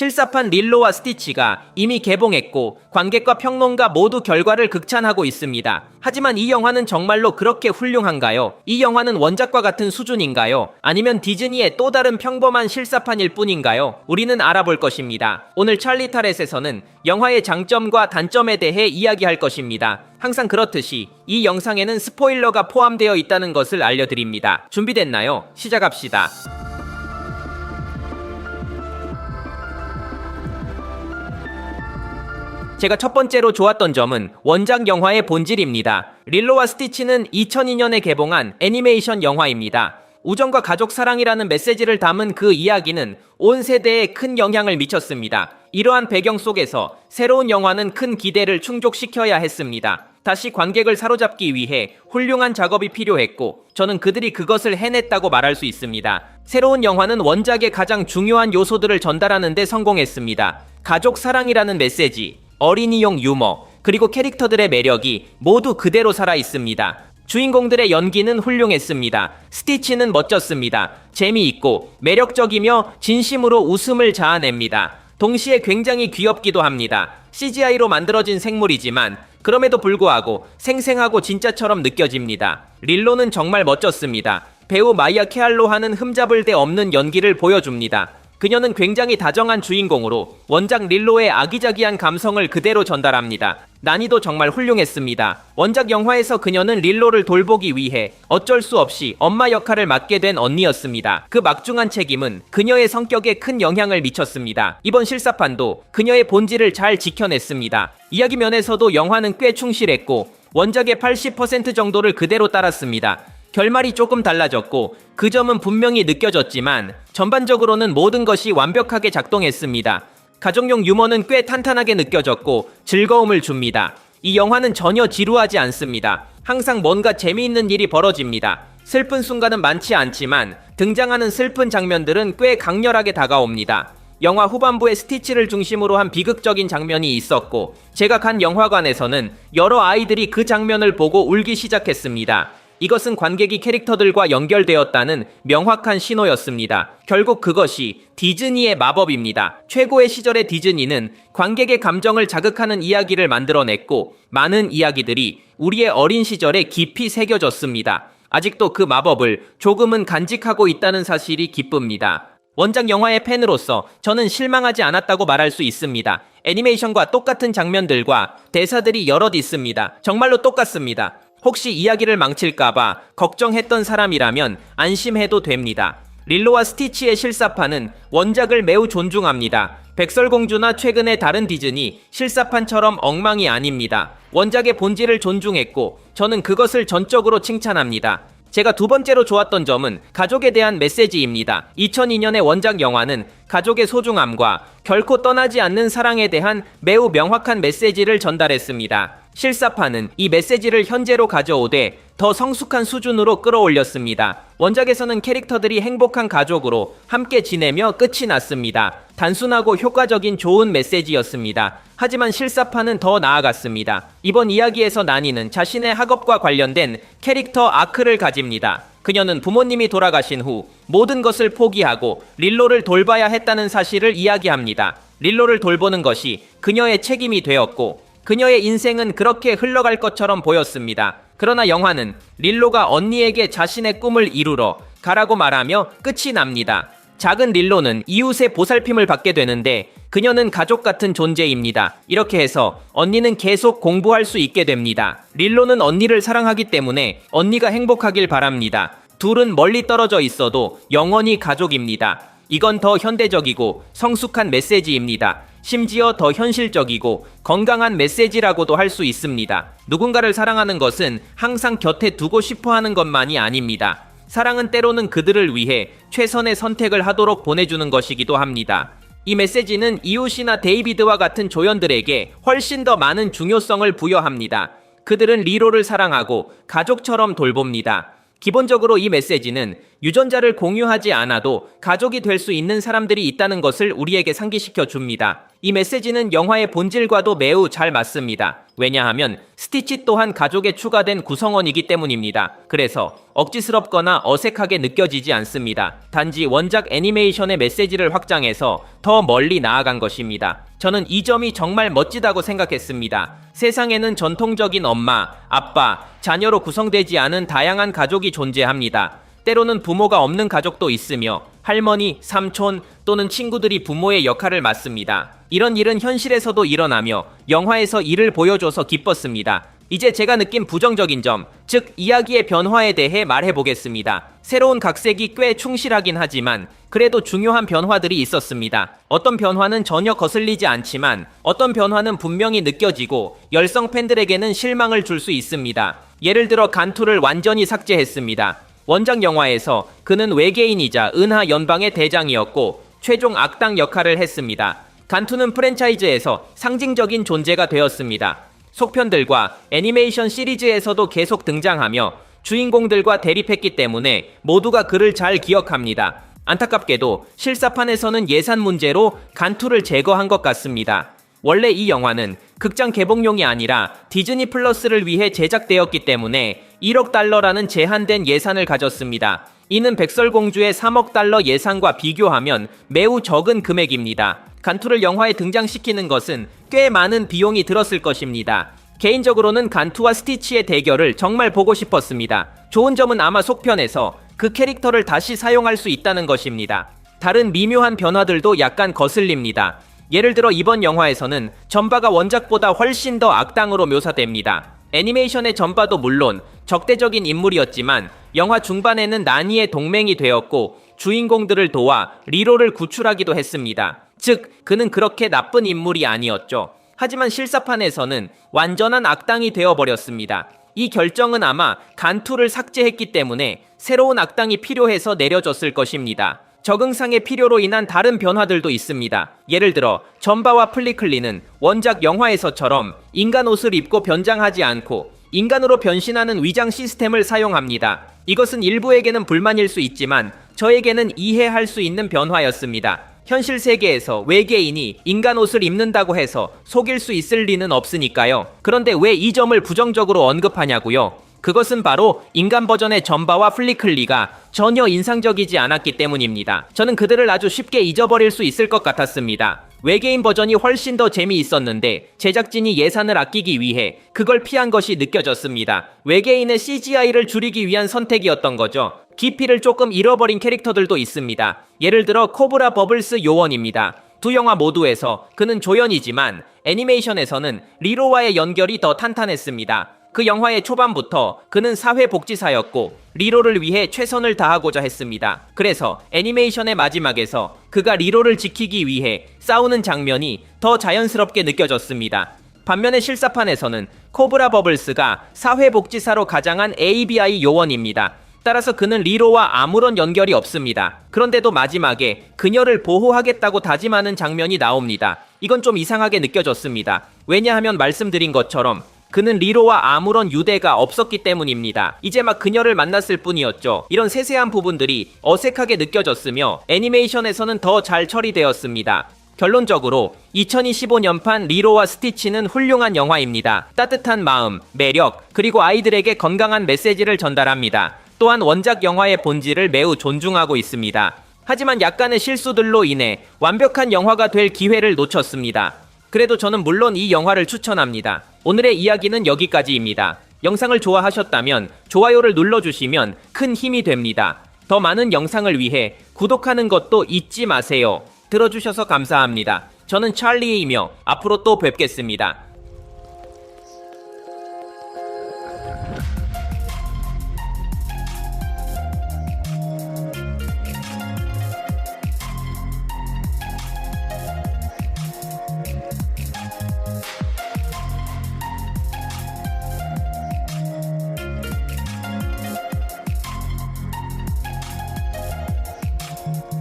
실사판 릴로와 스티치가 이미 개봉했고 관객과 평론가 모두 결과를 극찬하고 있습니다. 하지만 이 영화는 정말로 그렇게 훌륭한가요? 이 영화는 원작과 같은 수준인가요? 아니면 디즈니의 또 다른 평범한 실사판일 뿐인가요? 우리는 알아볼 것입니다. 오늘 찰리 타렛에서는 영화의 장점과 단점에 대해 이야기할 것입니다. 항상 그렇듯이 이 영상에는 스포일러가 포함되어 있다는 것을 알려드립니다. 준비됐나요? 시작합시다. 제가 첫 번째로 좋았던 점은 원작 영화의 본질입니다. 릴로와 스티치는 2002년에 개봉한 애니메이션 영화입니다. 우정과 가족 사랑이라는 메시지를 담은 그 이야기는 온 세대에 큰 영향을 미쳤습니다. 이러한 배경 속에서 새로운 영화는 큰 기대를 충족시켜야 했습니다. 다시 관객을 사로잡기 위해 훌륭한 작업이 필요했고 저는 그들이 그것을 해냈다고 말할 수 있습니다. 새로운 영화는 원작의 가장 중요한 요소들을 전달하는 데 성공했습니다. 가족 사랑이라는 메시지, 어린이용 유머, 그리고 캐릭터들의 매력이 모두 그대로 살아있습니다. 주인공들의 연기는 훌륭했습니다. 스티치는 멋졌습니다. 재미있고 매력적이며 진심으로 웃음을 자아냅니다. 동시에 굉장히 귀엽기도 합니다. CGI로 만들어진 생물이지만 그럼에도 불구하고 생생하고 진짜처럼 느껴집니다. 릴로는 정말 멋졌습니다. 배우 마이아 케알로하는 흠잡을 데 없는 연기를 보여줍니다. 그녀는 굉장히 다정한 주인공으로 원작 릴로의 아기자기한 감성을 그대로 전달합니다. 난이도 정말 훌륭했습니다. 원작 영화에서 그녀는 릴로를 돌보기 위해 어쩔 수 없이 엄마 역할을 맡게 된 언니였습니다. 그 막중한 책임은 그녀의 성격에 큰 영향을 미쳤습니다. 이번 실사판도 그녀의 본질을 잘 지켜냈습니다. 이야기 면에서도 영화는 꽤 충실했고 원작의 80% 정도를 그대로 따랐습니다. 결말이 조금 달라졌고 그 점은 분명히 느껴졌지만 전반적으로는 모든 것이 완벽하게 작동했습니다. 가족용 유머는 꽤 탄탄하게 느껴졌고 즐거움을 줍니다. 이 영화는 전혀 지루하지 않습니다. 항상 뭔가 재미있는 일이 벌어집니다. 슬픈 순간은 많지 않지만 등장하는 슬픈 장면들은 꽤 강렬하게 다가옵니다. 영화 후반부에 스티치를 중심으로 한 비극적인 장면이 있었고 제가 간 영화관에서는 여러 아이들이 그 장면을 보고 울기 시작했습니다. 이것은 관객이 캐릭터들과 연결되었다는 명확한 신호였습니다. 결국 그것이 디즈니의 마법입니다. 최고의 시절의 디즈니는 관객의 감정을 자극하는 이야기를 만들어냈고 많은 이야기들이 우리의 어린 시절에 깊이 새겨졌습니다. 아직도 그 마법을 조금은 간직하고 있다는 사실이 기쁩니다. 원작 영화의 팬으로서 저는 실망하지 않았다고 말할 수 있습니다. 애니메이션과 똑같은 장면들과 대사들이 여럿 있습니다. 정말로 똑같습니다. 혹시 이야기를 망칠까봐 걱정했던 사람이라면 안심해도 됩니다. 릴로와 스티치의 실사판은 원작을 매우 존중합니다. 백설공주나 최근의 다른 디즈니 실사판처럼 엉망이 아닙니다. 원작의 본질을 존중했고 저는 그것을 전적으로 칭찬합니다. 제가 두 번째로 좋았던 점은 가족에 대한 메시지입니다. 2002년의 원작 영화는 가족의 소중함과 결코 떠나지 않는 사랑에 대한 매우 명확한 메시지를 전달했습니다. 실사판은 이 메시지를 현재로 가져오되 더 성숙한 수준으로 끌어올렸습니다. 원작에서는 캐릭터들이 행복한 가족으로 함께 지내며 끝이 났습니다. 단순하고 효과적인 좋은 메시지였습니다. 하지만 실사판은 더 나아갔습니다. 이번 이야기에서 나니는 자신의 학업과 관련된 캐릭터 아크를 가집니다. 그녀는 부모님이 돌아가신 후 모든 것을 포기하고 릴로를 돌봐야 했다는 사실을 이야기합니다. 릴로를 돌보는 것이 그녀의 책임이 되었고 그녀의 인생은 그렇게 흘러갈 것처럼 보였습니다. 그러나 영화는 릴로가 언니에게 자신의 꿈을 이루러 가라고 말하며 끝이 납니다. 작은 릴로는 이웃의 보살핌을 받게 되는데 그녀는 가족 같은 존재입니다. 이렇게 해서 언니는 계속 공부할 수 있게 됩니다. 릴로는 언니를 사랑하기 때문에 언니가 행복하길 바랍니다. 둘은 멀리 떨어져 있어도 영원히 가족입니다. 이건 더 현대적이고 성숙한 메시지입니다. 심지어 더 현실적이고 건강한 메시지라고도 할 수 있습니다. 누군가를 사랑하는 것은 항상 곁에 두고 싶어 하는 것만이 아닙니다. 사랑은 때로는 그들을 위해 최선의 선택을 하도록 보내주는 것이기도 합니다. 이 메시지는 이웃이나 데이비드와 같은 조연들에게 훨씬 더 많은 중요성을 부여합니다. 그들은 리로를 사랑하고 가족처럼 돌봅니다. 기본적으로 이 메시지는 유전자를 공유하지 않아도 가족이 될 수 있는 사람들이 있다는 것을 우리에게 상기시켜 줍니다. 이 메시지는 영화의 본질과도 매우 잘 맞습니다. 왜냐하면 스티치 또한 가족에 추가된 구성원이기 때문입니다. 그래서 억지스럽거나 어색하게 느껴지지 않습니다. 단지 원작 애니메이션의 메시지를 확장해서 더 멀리 나아간 것입니다. 저는 이 점이 정말 멋지다고 생각했습니다. 세상에는 전통적인 엄마, 아빠, 자녀로 구성되지 않은 다양한 가족이 존재합니다. 때로는 부모가 없는 가족도 있으며 할머니, 삼촌 또는 친구들이 부모의 역할을 맡습니다. 이런 일은 현실에서도 일어나며 영화에서 이를 보여줘서 기뻤습니다. 이제 제가 느낀 부정적인 점, 즉 이야기의 변화에 대해 말해보겠습니다. 새로운 각색이 꽤 충실하긴 하지만 그래도 중요한 변화들이 있었습니다. 어떤 변화는 전혀 거슬리지 않지만 어떤 변화는 분명히 느껴지고 열성 팬들에게는 실망을 줄 수 있습니다. 예를 들어 간투를 완전히 삭제했습니다. 원작 영화에서 그는 외계인이자 은하 연방의 대장이었고 최종 악당 역할을 했습니다. 간투는 프랜차이즈에서 상징적인 존재가 되었습니다. 속편들과 애니메이션 시리즈에서도 계속 등장하며 주인공들과 대립했기 때문에 모두가 그를 잘 기억합니다. 안타깝게도 실사판에서는 예산 문제로 간투를 제거한 것 같습니다. 원래 이 영화는 극장 개봉용이 아니라 디즈니 플러스를 위해 제작되었기 때문에 1억 달러라는 제한된 예산을 가졌습니다. 이는 백설공주의 3억 달러 예산과 비교하면 매우 적은 금액입니다. 간투를 영화에 등장시키는 것은 꽤 많은 비용이 들었을 것입니다. 개인적으로는 간투와 스티치의 대결을 정말 보고 싶었습니다. 좋은 점은 아마 속편에서 그 캐릭터를 다시 사용할 수 있다는 것입니다. 다른 미묘한 변화들도 약간 거슬립니다. 예를 들어 이번 영화에서는 전바가 원작보다 훨씬 더 악당으로 묘사됩니다. 애니메이션의 전바도 물론 적대적인 인물이었지만 영화 중반에는 나니의 동맹이 되었고 주인공들을 도와 리로를 구출하기도 했습니다. 즉, 그는 그렇게 나쁜 인물이 아니었죠. 하지만 실사판에서는 완전한 악당이 되어버렸습니다. 이 결정은 아마 간투를 삭제했기 때문에 새로운 악당이 필요해서 내려졌을 것입니다. 적응상의 필요로 인한 다른 변화들도 있습니다. 예를 들어 전바와 플리클리는 원작 영화에서처럼 인간 옷을 입고 변장하지 않고 인간으로 변신하는 위장 시스템을 사용합니다. 이것은 일부에게는 불만일 수 있지만 저에게는 이해할 수 있는 변화였습니다. 현실 세계에서 외계인이 인간 옷을 입는다고 해서 속일 수 있을 리는 없으니까요. 그런데 왜 이 점을 부정적으로 언급하냐고요? 그것은 바로 인간 버전의 전바와 플리클리가 전혀 인상적이지 않았기 때문입니다. 저는 그들을 아주 쉽게 잊어버릴 수 있을 것 같았습니다. 외계인 버전이 훨씬 더 재미있었는데 제작진이 예산을 아끼기 위해 그걸 피한 것이 느껴졌습니다. 외계인의 CGI를 줄이기 위한 선택이었던 거죠. 깊이를 조금 잃어버린 캐릭터들도 있습니다. 예를 들어 코브라 버블스 요원입니다. 두 영화 모두에서 그는 조연이지만 애니메이션에서는 리로와의 연결이 더 탄탄했습니다. 그 영화의 초반부터 그는 사회복지사였고 리로를 위해 최선을 다하고자 했습니다. 그래서 애니메이션의 마지막에서 그가 리로를 지키기 위해 싸우는 장면이 더 자연스럽게 느껴졌습니다. 반면에 실사판에서는 코브라 버블스가 사회복지사로 가장한 ABI 요원입니다. 따라서 그는 리로와 아무런 연결이 없습니다. 그런데도 마지막에 그녀를 보호하겠다고 다짐하는 장면이 나옵니다. 이건 좀 이상하게 느껴졌습니다. 왜냐하면 말씀드린 것처럼 그는 리로와 아무런 유대가 없었기 때문입니다. 이제 막 그녀를 만났을 뿐이었죠. 이런 세세한 부분들이 어색하게 느껴졌으며 애니메이션에서는 더 잘 처리되었습니다. 결론적으로 2025년판 리로와 스티치는 훌륭한 영화입니다. 따뜻한 마음, 매력, 그리고 아이들에게 건강한 메시지를 전달합니다. 또한 원작 영화의 본질을 매우 존중하고 있습니다. 하지만 약간의 실수들로 인해 완벽한 영화가 될 기회를 놓쳤습니다. 그래도 저는 물론 이 영화를 추천합니다. 오늘의 이야기는 여기까지입니다. 영상을 좋아하셨다면 좋아요를 눌러주시면 큰 힘이 됩니다. 더 많은 영상을 위해 구독하는 것도 잊지 마세요. 들어주셔서 감사합니다. 저는 찰리이며 앞으로 또 뵙겠습니다.